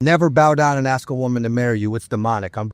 Never bow down and ask a woman to marry you. It's demonic. I'm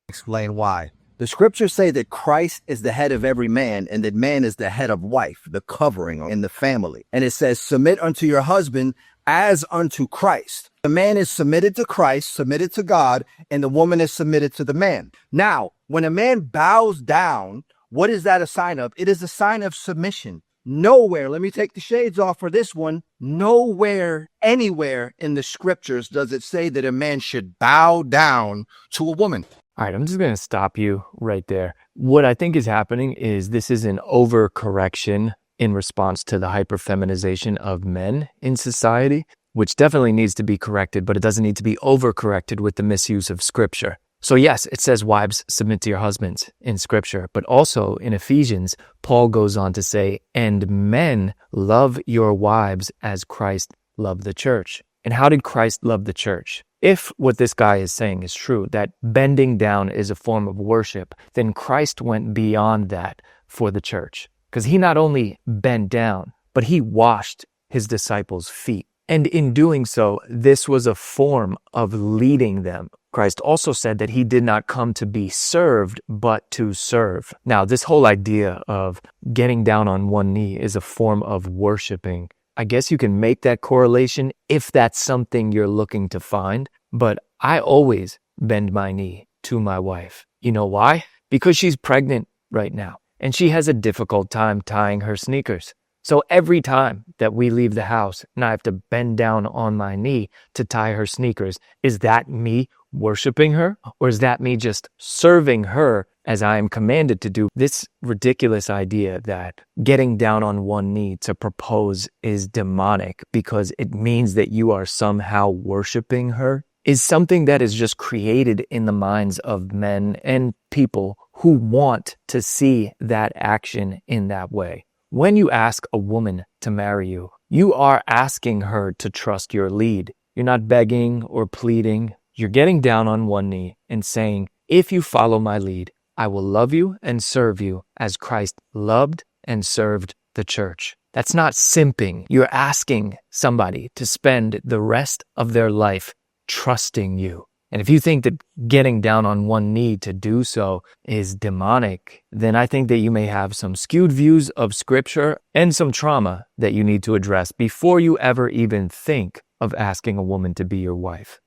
explain why. The scriptures say that Christ is the head of every man and that man is the head of wife, the covering in the family. And it says, submit unto your husband as unto Christ. The man is submitted to Christ, submitted to God, and the woman is submitted to the man. Now, when a man bows down, what is that a sign of? It is a sign of submission. Nowhere, let me take the shades off for this one. Nowhere, anywhere in the scriptures does it say that a man should bow down to a woman. All right, I'm just going to stop you right there. What I think is happening is this is an overcorrection in response to the hyperfeminization of men in society, which definitely needs to be corrected, but it doesn't need to be overcorrected with the misuse of scripture. So yes, it says wives submit to your husbands in scripture, but also in Ephesians, Paul goes on to say, and men love your wives as Christ loved the church. And how did Christ love the church? If what this guy is saying is true, that bending down is a form of worship, then Christ went beyond that for the church. Because he not only bent down, but he washed his disciples' feet. And in doing so, this was a form of leading them. Christ also said that he did not come to be served, but to serve. Now, this whole idea of getting down on one knee is a form of worshiping. I guess you can make that correlation if that's something you're looking to find, but I always bend my knee to my wife. You know why? Because she's pregnant right now, and she has a difficult time tying her sneakers. So every time that we leave the house and I have to bend down on my knee to tie her sneakers, is that me worshiping her? Or is that me just serving her as I am commanded to do? This ridiculous idea that getting down on one knee to propose is demonic because it means that you are somehow worshiping her is something that is just created in the minds of men and people who want to see that action in that way. When you ask a woman to marry you, you are asking her to trust your lead. You're not begging or pleading. You're getting down on one knee and saying, if you follow my lead, I will love you and serve you as Christ loved and served the church. That's not simping. You're asking somebody to spend the rest of their life trusting you. And if you think that getting down on one knee to do so is demonic, then I think that you may have some skewed views of scripture and some trauma that you need to address before you ever even think of asking a woman to be your wife.